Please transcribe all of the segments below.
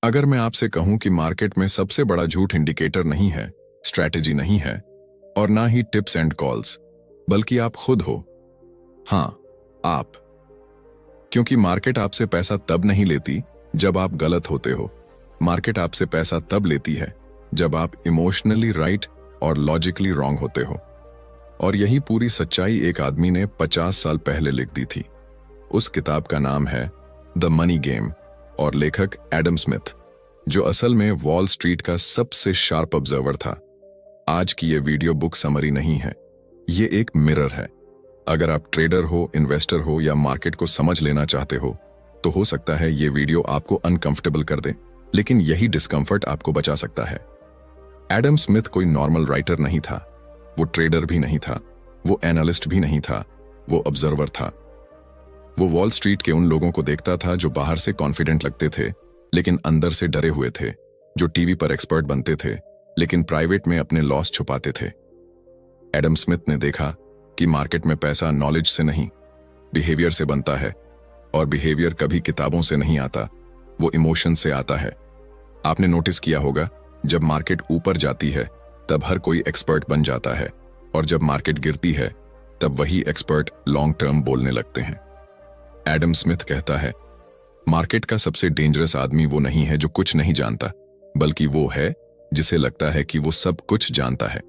अगर मैं आपसे कहूं कि मार्केट में सबसे बड़ा झूठ इंडिकेटर नहीं है, स्ट्रैटेजी नहीं है और ना ही टिप्स एंड कॉल्स, बल्कि आप खुद हो। हाँ, आप। क्योंकि मार्केट आपसे पैसा तब नहीं लेती जब आप गलत होते हो। मार्केट आपसे पैसा तब लेती है जब आप इमोशनली राइट और लॉजिकली रॉन्ग होते हो। और यही पूरी सच्चाई एक आदमी ने 50 साल पहले लिख दी थी। उस किताब का नाम है द मनी गेम और लेखक एडम स्मिथ, जो असल में वॉल स्ट्रीट का सबसे शार्प ऑब्जर्वर था। आज की ये वीडियो बुक समरी नहीं है, ये एक मिरर है। अगर आप ट्रेडर हो, इन्वेस्टर हो या मार्केट को समझ लेना चाहते हो, तो हो सकता है ये वीडियो आपको अनकंफर्टेबल कर दे, लेकिन यही डिस्कंफर्ट आपको बचा सकता है। एडम स्मिथ कोई नॉर्मल राइटर नहीं था, वो ट्रेडर भी नहीं था, वो एनालिस्ट भी नहीं था, वो ऑब्जर्वर था। वो वॉल स्ट्रीट के उन लोगों को देखता था जो बाहर से कॉन्फिडेंट लगते थे लेकिन अंदर से डरे हुए थे, जो टीवी पर एक्सपर्ट बनते थे लेकिन प्राइवेट में अपने लॉस छुपाते थे। एडम स्मिथ ने देखा कि मार्केट में पैसा नॉलेज से नहीं, बिहेवियर से बनता है, और बिहेवियर कभी किताबों से नहीं आता, वो इमोशन से आता है। आपने नोटिस किया होगा, जब मार्केट ऊपर जाती है तब हर कोई एक्सपर्ट बन जाता है, और जब मार्केट गिरती है तब वही एक्सपर्ट लॉन्ग टर्म बोलने लगते हैं। एडम स्मिथ कहता है, मार्केट का सबसे डेंजरस आदमी वो नहीं है जो कुछ नहीं जानता, बल्कि वो है जिसे लगता है कि वो सब कुछ जानता है।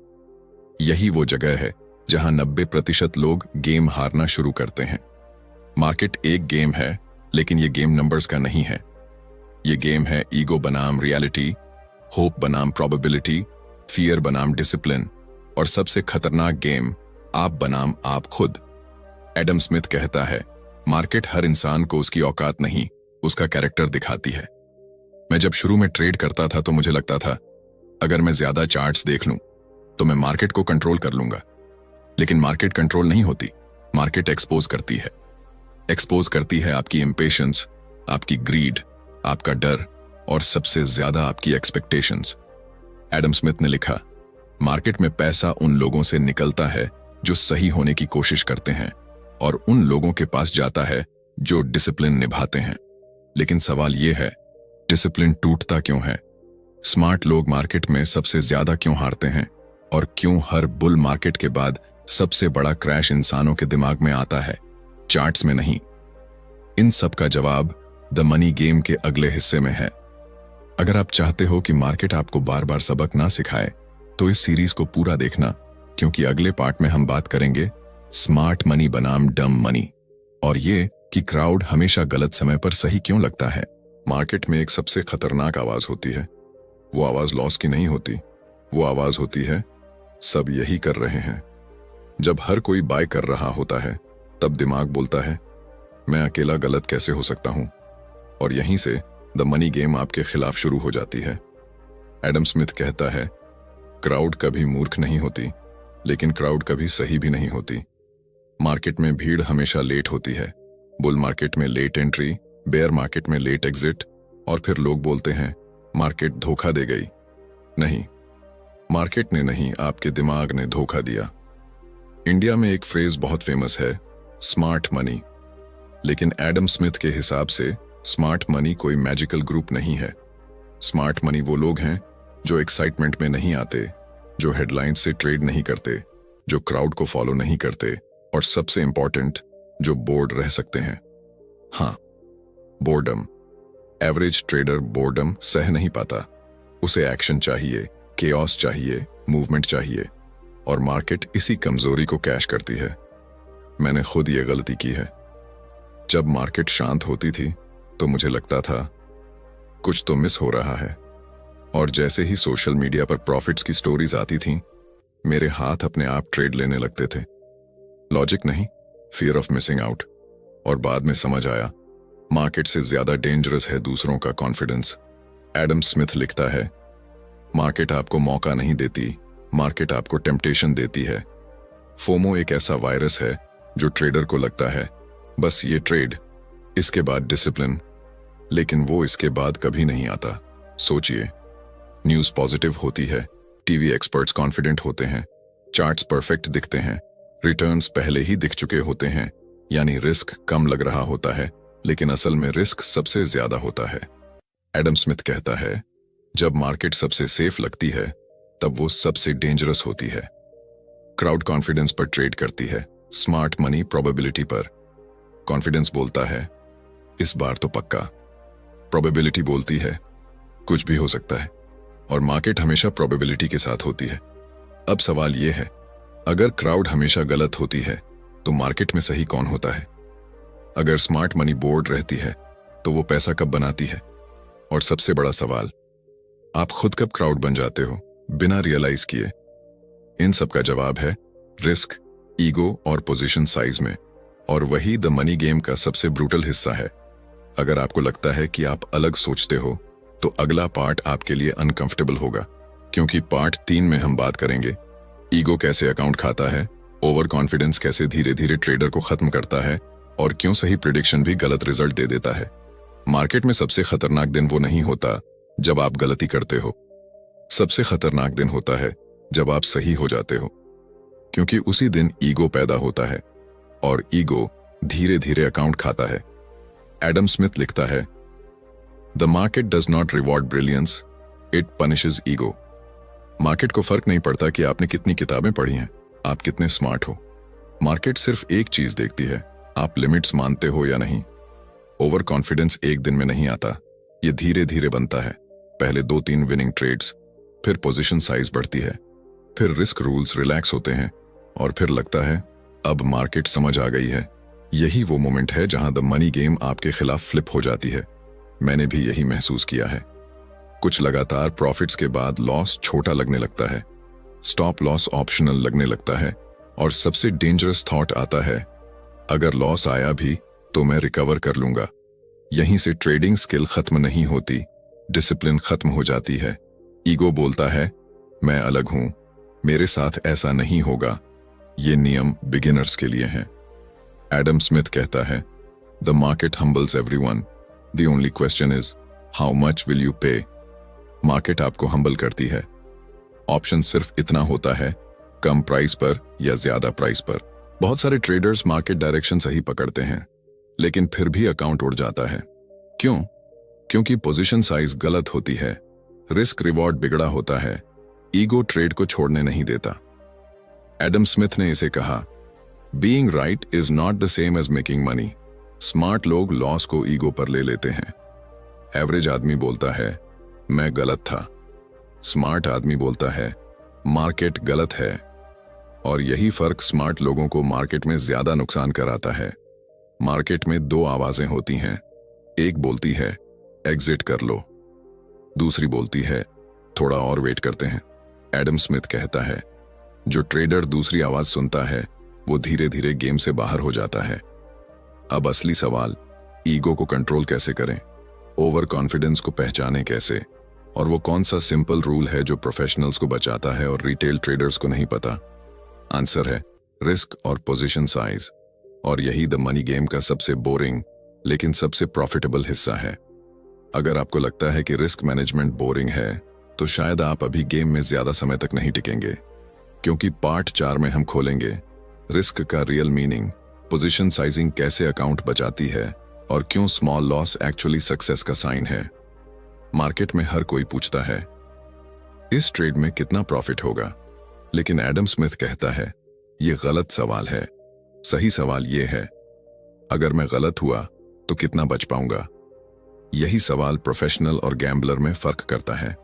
यही वो जगह है जहां 90% लोग गेम हारना शुरू करते हैं। मार्केट एक गेम है, लेकिन ये गेम नंबर्स का नहीं है। ये गेम है ईगो बनाम रियलिटी, होप बनाम प्रोबेबिलिटी, फियर बनाम डिसिप्लिन, और सबसे खतरनाक गेम आप बनाम आप खुद। एडम स्मिथ कहता है, मार्केट हर इंसान को उसकी औकात नहीं, उसका कैरेक्टर दिखाती है। मैं जब शुरू में ट्रेड करता था तो मुझे लगता था, अगर मैं ज्यादा चार्ट्स देख लूं तो मैं मार्केट को कंट्रोल कर लूंगा। लेकिन मार्केट कंट्रोल नहीं होती, मार्केट एक्सपोज करती है। एक्सपोज करती है आपकी इम्पेशंस, आपकी ग्रीड, आपका डर, और सबसे ज्यादा आपकी एक्सपेक्टेशंस। एडम स्मिथ ने लिखा, मार्केट में पैसा उन लोगों से निकलता है जो सही होने की कोशिश करते हैं, और उन लोगों के पास जाता है जो डिसिप्लिन निभाते हैं। लेकिन सवाल यह है, डिसिप्लिन टूटता क्यों है? स्मार्ट लोग मार्केट में सबसे ज्यादा क्यों हारते हैं? और क्यों हर बुल मार्केट के बाद सबसे बड़ा क्रैश इंसानों के दिमाग में आता है, चार्ट्स में नहीं? इन सब का जवाब द मनी गेम के अगले हिस्से में है। अगर आप चाहते हो कि मार्केट आपको बार बार सबक ना सिखाए, तो इस सीरीज को पूरा देखना, क्योंकि अगले पार्ट में हम बात करेंगे स्मार्ट मनी बनाम डम मनी, और ये कि क्राउड हमेशा गलत समय पर सही क्यों लगता है। मार्केट में एक सबसे खतरनाक आवाज होती है। वो आवाज लॉस की नहीं होती, वो आवाज होती है, सब यही कर रहे हैं। जब हर कोई बाय कर रहा होता है, तब दिमाग बोलता है, मैं अकेला गलत कैसे हो सकता हूं? और यहीं से द मनी गेम आपके खिलाफ शुरू हो जाती है। एडम स्मिथ कहता है, क्राउड कभी मूर्ख नहीं होती, लेकिन क्राउड कभी सही भी नहीं होती। मार्केट में भीड़ हमेशा लेट होती है। बुल मार्केट में लेट एंट्री, बेयर मार्केट में लेट एग्जिट, और फिर लोग बोलते हैं मार्केट धोखा दे गई। नहीं, मार्केट ने नहीं, आपके दिमाग ने धोखा दिया। इंडिया में एक फ्रेज बहुत फेमस है, स्मार्ट मनी। लेकिन एडम स्मिथ के हिसाब से स्मार्ट मनी कोई मैजिकल ग्रुप नहीं है। स्मार्ट मनी वो लोग हैं जो एक्साइटमेंट में नहीं आते, जो हेडलाइंस से ट्रेड नहीं करते, जो क्राउड को फॉलो नहीं करते, और सबसे इंपॉर्टेंट, जो बोर्ड रह सकते हैं। हाँ, बोर्डम। एवरेज ट्रेडर बोर्डम सह नहीं पाता। उसे एक्शन चाहिए, केओस चाहिए, मूवमेंट चाहिए, और मार्केट इसी कमजोरी को कैश करती है। मैंने खुद ये गलती की है। जब मार्केट शांत होती थी तो मुझे लगता था कुछ तो मिस हो रहा है, और जैसे ही सोशल मीडिया पर प्रॉफिट्स की स्टोरीज आती थीं, मेरे हाथ अपने आप ट्रेड लेने लगते थे। लॉजिक नहीं, फियर ऑफ मिसिंग आउट। और बाद में समझ आया, मार्केट से ज्यादा डेंजरस है दूसरों का कॉन्फिडेंस। एडम स्मिथ लिखता है, मार्केट आपको मौका नहीं देती, मार्केट आपको टेम्पटेशन देती है। फोमो एक ऐसा वायरस है जो ट्रेडर को लगता है बस ये ट्रेड, इसके बाद डिसिप्लिन, लेकिन वो इसके बाद कभी नहीं आता। सोचिए, न्यूज़ पॉजिटिव होती है, टीवी एक्सपर्ट्स कॉन्फिडेंट होते हैं, चार्ट्स परफेक्ट दिखते हैं, रिटर्न्स पहले ही दिख चुके होते हैं, यानी रिस्क कम लग रहा होता है, लेकिन असल में रिस्क सबसे ज्यादा होता है। एडम स्मिथ कहता है, जब मार्केट सबसे सेफ लगती है तब वो सबसे डेंजरस होती है। क्राउड कॉन्फिडेंस पर ट्रेड करती है, स्मार्ट मनी प्रोबेबिलिटी पर। कॉन्फिडेंस बोलता है इस बार तो पक्का, प्रोबेबिलिटी बोलती है कुछ भी हो सकता है, और मार्केट हमेशा प्रोबेबिलिटी के साथ होती है। अब सवाल यह है, अगर क्राउड हमेशा गलत होती है तो मार्केट में सही कौन होता है? अगर स्मार्ट मनी बोर्ड रहती है तो वो पैसा कब बनाती है? और सबसे बड़ा सवाल, आप खुद कब क्राउड बन जाते हो बिना रियलाइज किए? इन सब का जवाब है रिस्क, ईगो और पोजीशन साइज में। और वही द मनी गेम का सबसे ब्रूटल हिस्सा है। अगर आपको लगता है कि आप अलग सोचते हो तो अगला पार्ट आपके लिए अनकंफर्टेबल होगा, क्योंकि पार्ट 3 में हम बात करेंगे ईगो कैसे अकाउंट खाता है, ओवर कॉन्फिडेंस कैसे धीरे धीरे ट्रेडर को खत्म करता है, और क्यों सही प्रिडिक्शन भी गलत रिजल्ट दे देता है। मार्केट में सबसे खतरनाक दिन वो नहीं होता जब आप गलती करते हो, सबसे खतरनाक दिन होता है जब आप सही हो जाते हो, क्योंकि उसी दिन ईगो पैदा होता है और ईगो धीरे धीरे अकाउंट खाता है। एडम स्मिथ लिखता है, the market does not reward brilliance, it punishes ego. Market को फर्क नहीं पड़ता कि आपने कितनी किताबें पढ़ी हैं, आप कितने स्मार्ट हो। मार्केट सिर्फ एक चीज देखती है, आप लिमिट्स मानते हो या नहीं। ओवर कॉन्फिडेंस एक दिन में नहीं आता, ये धीरे धीरे बनता है। पहले 2-3 विनिंग ट्रेड्स, फिर पोजीशन साइज बढ़ती है, फिर रिस्क रूल्स रिलैक्स होते हैं, और फिर लगता है अब मार्केट समझ आ गई है। यही वो मोमेंट है जहां द मनी गेम आपके खिलाफ फ्लिप हो जाती है। मैंने भी यही महसूस किया है। कुछ लगातार प्रॉफिट्स के बाद लॉस छोटा लगने लगता है, स्टॉप लॉस ऑप्शनल लगने लगता है, और सबसे डेंजरस थॉट आता है, अगर लॉस आया भी तो मैं रिकवर कर लूंगा। यहीं से ट्रेडिंग स्किल खत्म नहीं होती, डिसिप्लिन खत्म हो जाती है। ईगो बोलता है मैं अलग हूं, मेरे साथ ऐसा नहीं होगा, ये नियम बिगिनर्स के लिए हैं। एडम स्मिथ कहता है, the market हम्बल्स everyone, the only question is how much will you पे। मार्केट आपको हम्बल करती है, ऑप्शन सिर्फ इतना होता है, कम प्राइस पर या ज्यादा प्राइस पर। बहुत सारे ट्रेडर्स मार्केट डायरेक्शन सही पकड़ते हैं, लेकिन फिर भी अकाउंट उड़ जाता है। क्यों? क्योंकि पोजीशन साइज गलत होती है, रिस्क रिवॉर्ड बिगड़ा होता है, ईगो ट्रेड को छोड़ने नहीं देता। एडम स्मिथ ने इसे कहा, being right is not the same as making money. Smart लोग लॉस को ईगो पर ले लेते हैं। एवरेज आदमी बोलता है मैं गलत था, स्मार्ट आदमी बोलता है मार्केट गलत है। और यही फर्क स्मार्ट लोगों को मार्केट में ज्यादा नुकसान कराता है। मार्केट में 2 आवाजें होती हैं, एक बोलती है एग्जिट कर लो, दूसरी बोलती है थोड़ा और वेट करते हैं। एडम स्मिथ कहता है, जो ट्रेडर दूसरी आवाज सुनता है वो धीरे धीरे गेम से बाहर हो जाता है। अब असली सवाल, ईगो को कंट्रोल कैसे करें, ओवर कॉन्फिडेंस को पहचानें कैसे, और वो कौन सा सिंपल रूल है जो प्रोफेशनल्स को बचाता है और रिटेल ट्रेडर्स को नहीं पता? आंसर है रिस्क और पोजीशन साइज। और यही द मनी गेम का सबसे बोरिंग लेकिन सबसे प्रॉफिटेबल हिस्सा है। अगर आपको लगता है कि रिस्क मैनेजमेंट बोरिंग है तो शायद आप अभी गेम में ज्यादा समय तक नहीं टिकेंगे, क्योंकि पार्ट 4 में हम खोलेंगे रिस्क का रियल मीनिंग, पोजीशन साइजिंग कैसे अकाउंट बचाती है, और क्यों स्मॉल लॉस एक्चुअली सक्सेस का साइन है। मार्केट में हर कोई पूछता है इस ट्रेड में कितना प्रॉफिट होगा, लेकिन एडम स्मिथ कहता है यह गलत सवाल है। सही सवाल यह है, अगर मैं गलत हुआ तो कितना बच पाऊंगा। यही सवाल प्रोफेशनल और गैम्बलर में फर्क करता है।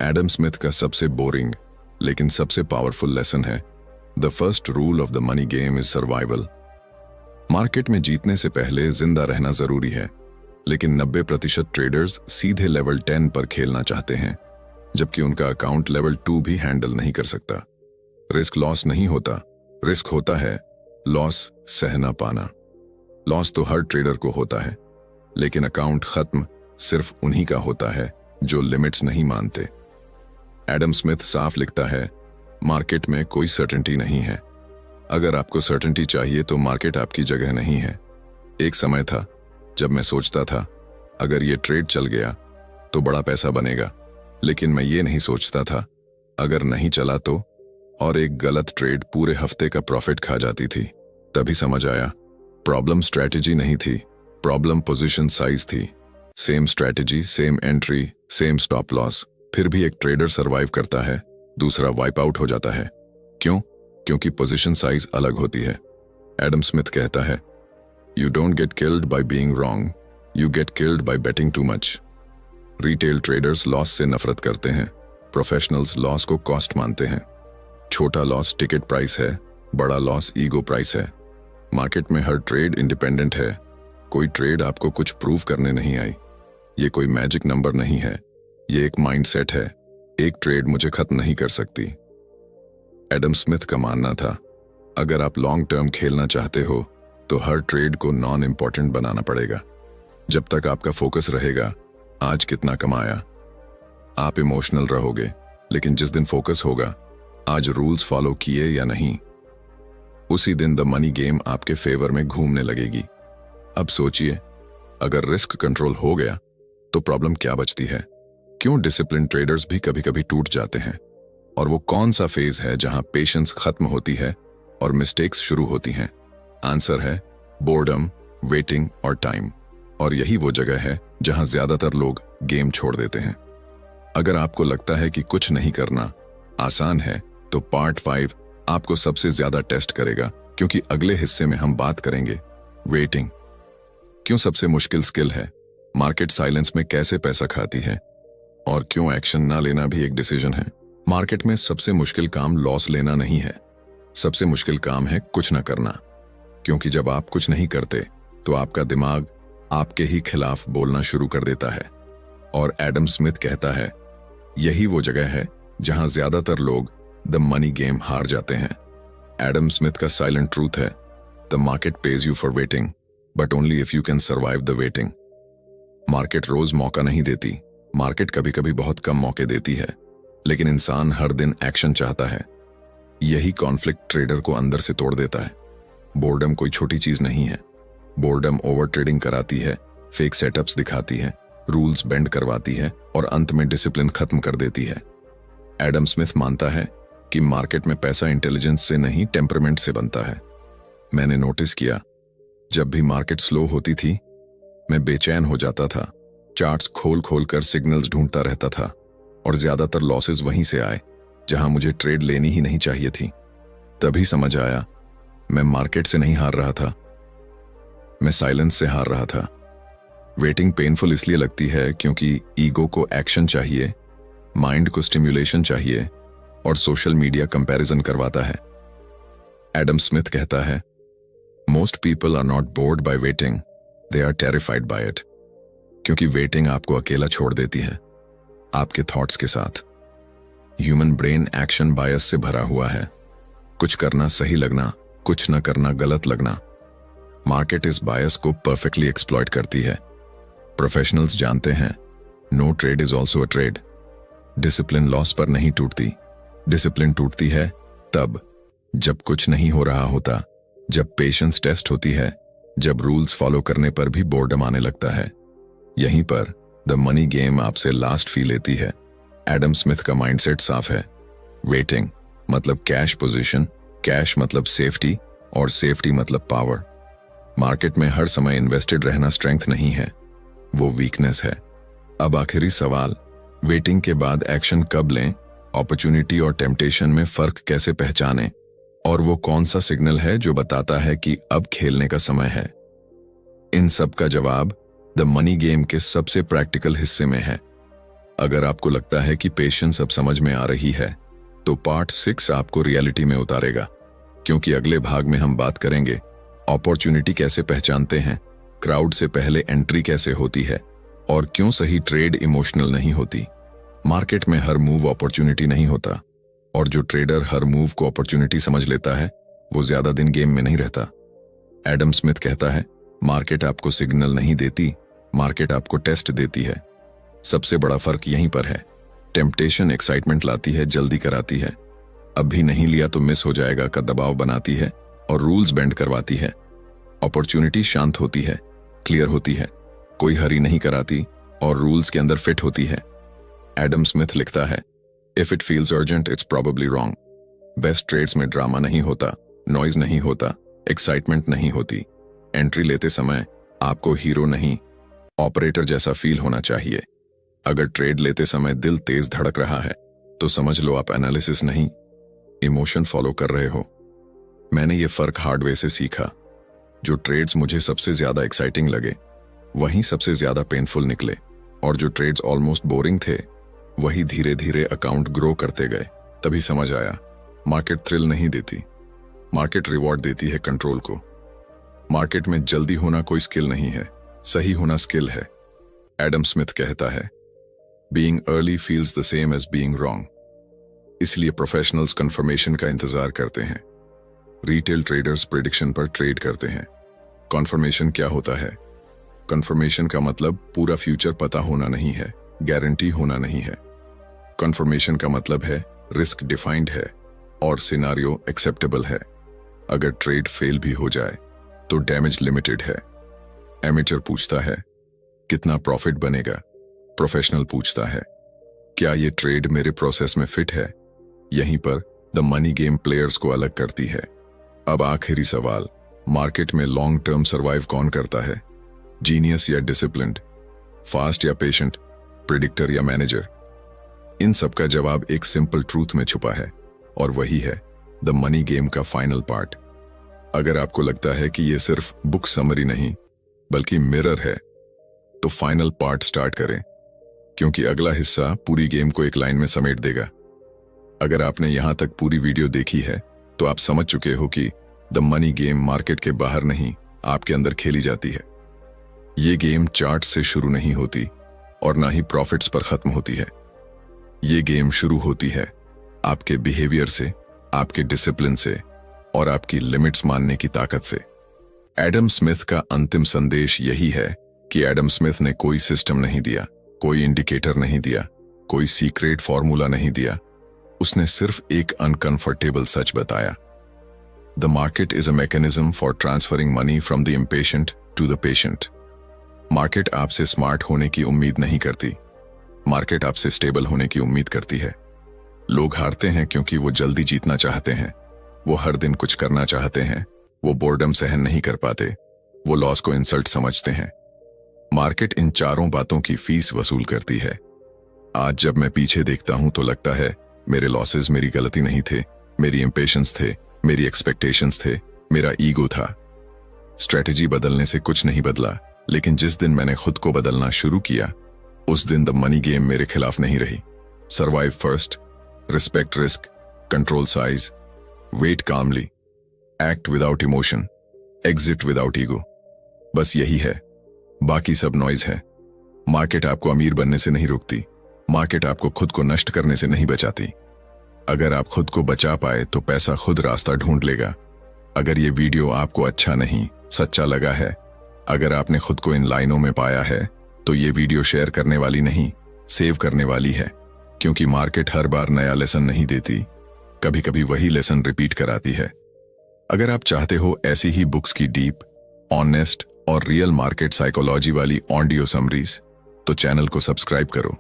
एडम स्मिथ का सबसे बोरिंग लेकिन सबसे पावरफुल लेसन है, the first rule of the money game is survival. Market में जीतने से पहले जिंदा रहना जरूरी है, लेकिन 90% ट्रेडर्स सीधे लेवल 10 पर खेलना चाहते हैं, जबकि उनका अकाउंट लेवल 2 भी हैंडल नहीं कर सकता। रिस्क लॉस नहीं होता, रिस्क होता है लॉस सह ना पाना। लॉस तो हर ट्रेडर को होता है, लेकिन अकाउंट खत्म सिर्फ उन्हीं का होता है जो लिमिट्स नहीं मानते। एडम स्मिथ साफ लिखता है, मार्केट में कोई सर्टेनिटी नहीं है। अगर आपको सर्टेनिटी चाहिए तो मार्केट आपकी जगह नहीं है। एक समय था जब मैं सोचता था अगर ये ट्रेड चल गया तो बड़ा पैसा बनेगा, लेकिन मैं ये नहीं सोचता था अगर नहीं चला तो, और एक गलत ट्रेड पूरे हफ्ते का प्रॉफिट खा जाती थी। तभी समझ आया प्रॉब्लम स्ट्रैटेजी नहीं थी, प्रॉब्लम पोजीशन साइज थी। Same strategy, same entry, same stop loss, फिर भी एक ट्रेडर सरवाइव करता है, दूसरा वाइप आउट हो जाता है। क्यों? क्योंकि पोजीशन साइज अलग होती है। एडम स्मिथ कहता है, you don't get killed by being wrong, you get killed by betting too much. Retail traders loss से नफरत करते हैं, प्रोफेशनल्स लॉस को कॉस्ट मानते हैं। छोटा लॉस टिकट प्राइस है, बड़ा लॉस ईगो प्राइस है। मार्केट में हर ट्रेड इंडिपेंडेंट है, कोई ट्रेड आपको कुछ प्रूव करने नहीं आई। ये कोई मैजिक नंबर नहीं है, ये एक माइंडसेट है। एक ट्रेड मुझे खत्म नहीं कर सकती। एडम स्मिथ का मानना था, अगर आप लॉन्ग टर्म खेलना चाहते हो तो हर ट्रेड को नॉन इंपॉर्टेंट बनाना पड़ेगा। जब तक आपका फोकस रहेगा आज कितना कमाया, आप इमोशनल रहोगे, लेकिन जिस दिन फोकस होगा आज रूल्स फॉलो किए या नहीं, उसी दिन द मनी गेम आपके फेवर में घूमने लगेगी। अब सोचिए, अगर रिस्क कंट्रोल हो गया तो प्रॉब्लम क्या बचती है? क्यों डिसिप्लिन ट्रेडर्स भी कभी कभी टूट जाते हैं? और वो कौन सा फेज है जहां पेशेंस खत्म होती है और मिस्टेक्स शुरू होती हैं? आंसर है बोर्डम, वेटिंग और टाइम। और यही वो जगह है जहां ज्यादातर लोग गेम छोड़ देते हैं। अगर आपको लगता है कि कुछ नहीं करना आसान है तो पार्ट 5 आपको सबसे ज्यादा टेस्ट करेगा, क्योंकि अगले हिस्से में हम बात करेंगे वेटिंग क्यों सबसे मुश्किल स्किल है, मार्केट साइलेंस में कैसे पैसा खाती है, और क्यों एक्शन ना लेना भी एक डिसीजन है। मार्केट में सबसे मुश्किल काम लॉस लेना नहीं है, सबसे मुश्किल काम है कुछ ना करना। क्योंकि जब आप कुछ नहीं करते तो आपका दिमाग आपके ही खिलाफ बोलना शुरू कर देता है। और एडम स्मिथ कहता है, यही वो जगह है जहां ज्यादातर लोग द मनी गेम हार जाते हैं। एडम स्मिथ का साइलेंट ट्रूथ है, the market pays you for waiting but only if you can survive the waiting. Market रोज मौका नहीं देती, मार्केट कभी कभी बहुत कम मौके देती है, लेकिन इंसान हर दिन एक्शन चाहता है। यही कॉन्फ्लिक्ट ट्रेडर को अंदर से तोड़ देता है। बोर्डम कोई छोटी चीज नहीं है। बोर्डम ओवर ट्रेडिंग कराती है, फेक सेटअप्स दिखाती है, रूल्स बेंड करवाती है और अंत में डिसिप्लिन खत्म कर देती है। एडम स्मिथ मानता है कि मार्केट में पैसा इंटेलिजेंस से नहीं टेम्परमेंट से बनता है। मैंने नोटिस किया, जब भी मार्केट स्लो होती थी मैं बेचैन हो जाता था, चार्ट्स खोल खोल कर सिग्नल्स ढूंढता रहता था, और ज्यादातर लॉसेस वहीं से आए जहां मुझे ट्रेड लेनी ही नहीं चाहिए थी। तभी समझ आया, मैं मार्केट से नहीं हार रहा था, मैं साइलेंस से हार रहा था। वेटिंग पेनफुल इसलिए लगती है क्योंकि ईगो को एक्शन चाहिए, माइंड को स्टिम्युलेशन चाहिए और सोशल मीडिया कंपैरिजन करवाता है। एडम स्मिथ कहता है, most people are not bored by waiting, they are terrified by it. क्योंकि वेटिंग आपको अकेला छोड़ देती है, आपके थॉट्स के साथ। ह्यूमन ब्रेन एक्शन बायस से भरा हुआ है, कुछ करना सही लगना, कुछ न करना गलत लगना। मार्केट इस बायस को परफेक्टली एक्सप्लॉइट करती है। प्रोफेशनल्स जानते हैं, no trade is also a trade. Discipline loss पर नहीं टूटती, डिसिप्लिन टूटती है तब जब कुछ नहीं हो रहा होता, जब पेशेंस टेस्ट होती है, जब रूल्स फॉलो करने पर भी बोर्डम आने लगता है। यहीं पर द मनी गेम आपसे लास्ट फी लेती है। एडम स्मिथ का माइंडसेट साफ है, वेटिंग मतलब कैश पोजीशन, कैश मतलब सेफ्टी और सेफ्टी मतलब पावर। मार्केट में हर समय इन्वेस्टेड रहना स्ट्रेंथ नहीं है, वो वीकनेस है। अब आखिरी सवाल, वेटिंग के बाद एक्शन कब लें, अपॉर्चुनिटी और टेम्पटेशन में फर्क कैसे पहचानें, और वो कौन सा सिग्नल है जो बताता है कि अब खेलने का समय है? इन सब का जवाब द मनी गेम के सबसे प्रैक्टिकल हिस्से में है। अगर आपको लगता है कि पेशेंस अब समझ में आ रही है तो पार्ट 6 आपको रियलिटी में उतारेगा, क्योंकि अगले भाग में हम बात करेंगे अपॉर्चुनिटी कैसे पहचानते हैं, क्राउड से पहले एंट्री कैसे होती है, और क्यों सही ट्रेड इमोशनल नहीं होती। मार्केट में हर मूव अपॉर्चुनिटी नहीं होता, और जो ट्रेडर हर मूव को अपॉर्चुनिटी समझ लेता है वो ज्यादा दिन गेम में नहीं रहता। एडम स्मिथ कहता है, मार्केट आपको सिग्नल नहीं देती, मार्केट आपको टेस्ट देती है। सबसे बड़ा फर्क यहीं पर है। टेम्पटेशन एक्साइटमेंट लाती है, जल्दी कराती है, अभी नहीं लिया तो मिस हो जाएगा का दबाव बनाती है और रूल्स बेंड करवाती है। अपॉर्चुनिटी शांत होती है, क्लियर होती है, कोई हरी नहीं कराती और रूल्स के अंदर फिट होती है। एडम स्मिथ लिखता है, if it feels urgent it's probably wrong. Best trades में ड्रामा नहीं होता, नॉइज नहीं होता, एक्साइटमेंट नहीं होती। एंट्री लेते समय आपको हीरो नहीं ऑपरेटर जैसा फील होना चाहिए। अगर ट्रेड लेते समय दिल तेज धड़क रहा है तो समझ लो आप एनालिसिस नहीं, इमोशन फॉलो कर रहे हो। मैंने ये फर्क हार्डवे से सीखा। जो ट्रेड्स मुझे सबसे ज्यादा एक्साइटिंग लगे वहीं सबसे ज्यादा पेनफुल निकले, और जो ट्रेड्स ऑलमोस्ट बोरिंग थे वही धीरे धीरे अकाउंट ग्रो करते गए। तभी समझ आया, मार्केट थ्रिल नहीं देती, मार्केट रिवॉर्ड देती है कंट्रोल को। मार्केट में जल्दी होना कोई स्किल नहीं है, सही होना स्किल है। एडम स्मिथ कहता है, being early feels the same as being wrong. इसलिए प्रोफेशनल्स कंफर्मेशन का इंतजार करते हैं, रिटेल ट्रेडर्स प्रेडिक्शन पर ट्रेड करते हैं। कॉन्फर्मेशन क्या होता है? कन्फर्मेशन का मतलब पूरा फ्यूचर पता होना नहीं है, गारंटी होना नहीं है। कन्फर्मेशन का मतलब है रिस्क डिफाइंड है और सिनारियो एक्सेप्टेबल है। अगर ट्रेड फेल भी हो जाए तो डैमेज लिमिटेड है। एमेचर पूछता है कितना प्रॉफिट बनेगा, प्रोफेशनल पूछता है क्या ये ट्रेड मेरे प्रोसेस में फिट है। यहीं पर द मनी गेम प्लेयर्स को अलग करती है। अब आखिरी सवाल, मार्केट में लॉन्ग टर्म सर्वाइव कौन करता है? जीनियस या डिसिप्लिन्ड, फास्ट या पेशेंट, प्रिडिक्टर या मैनेजर? इन सब का जवाब एक सिंपल ट्रूथ में छुपा है, और वही है द मनी गेम का फाइनल पार्ट। अगर आपको लगता है कि ये सिर्फ बुक समरी नहीं बल्कि मिरर है, तो फाइनल पार्ट स्टार्ट करें, क्योंकि अगला हिस्सा पूरी गेम को एक लाइन में समेट देगा। अगर आपने यहां तक पूरी वीडियो देखी है तो आप समझ चुके हो कि द मनी गेम मार्केट के बाहर नहीं, आपके अंदर खेली जाती है। ये गेम चार्ट से शुरू नहीं होती और ना ही प्रॉफिट्स पर खत्म होती है। ये गेम शुरू होती है आपके बिहेवियर से, आपके डिसिप्लिन से और आपकी लिमिट्स मानने की ताकत से। एडम स्मिथ का अंतिम संदेश यही है कि एडम स्मिथ ने कोई सिस्टम नहीं दिया, कोई इंडिकेटर नहीं दिया, कोई सीक्रेट फॉर्मूला नहीं दिया। उसने सिर्फ एक अनकंफर्टेबल सच बताया, the market is a mechanism for transferring money from the impatient to the patient. Market आपसे स्मार्ट होने की उम्मीद नहीं करती, मार्केट आपसे स्टेबल होने की उम्मीद करती है। लोग हारते हैं क्योंकि वो जल्दी जीतना चाहते हैं, वो हर दिन कुछ करना चाहते हैं, वो बोर्डम सहन नहीं कर पाते, वो लॉस को इंसल्ट समझते हैं। मार्केट इन चारों बातों की फीस वसूल करती है। आज जब मैं पीछे देखता हूं तो लगता है मेरे लॉसेस मेरी गलती नहीं थे, मेरी इंपेशेंस थे, मेरी एक्सपेक्टेशंस थे, मेरा ईगो था। स्ट्रेटेजी बदलने से कुछ नहीं बदला, लेकिन जिस दिन मैंने खुद को बदलना शुरू किया उस दिन द मनी गेम मेरे खिलाफ नहीं रही। Survive first, respect risk, control size, wait calmly, act without emotion, exit without ego. बस यही है, बाकी सब नॉइज है। मार्केट आपको अमीर बनने से नहीं रोकती, मार्केट आपको खुद को नष्ट करने से नहीं बचाती। अगर आप खुद को बचा पाए तो पैसा खुद रास्ता ढूंढ लेगा। अगर ये वीडियो आपको अच्छा नहीं, सच्चा लगा है, अगर आपने खुद को इन लाइनों में पाया है, तो ये वीडियो शेयर करने वाली नहीं, सेव करने वाली है। क्योंकि मार्केट हर बार नया लेसन नहीं देती, कभी कभी वही लेसन रिपीट कराती है। अगर आप चाहते हो ऐसी ही बुक्स की डीप, ऑनेस्ट और रियल मार्केट साइकोलॉजी वाली ऑडियो समरीज, तो चैनल को सब्सक्राइब करो।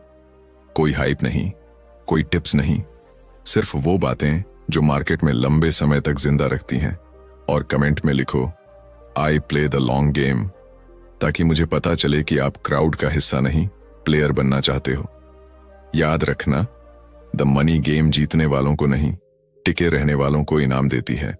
कोई हाइप नहीं, कोई टिप्स नहीं, सिर्फ वो बातें जो मार्केट में लंबे समय तक जिंदा रखती हैं। और कमेंट में लिखो, I play the long game, ताकि मुझे पता चले कि आप क्राउड का हिस्सा नहीं, प्लेयर बनना चाहते हो। याद रखना, द मनी गेम जीतने वालों को नहीं, टिके रहने वालों को इनाम देती है।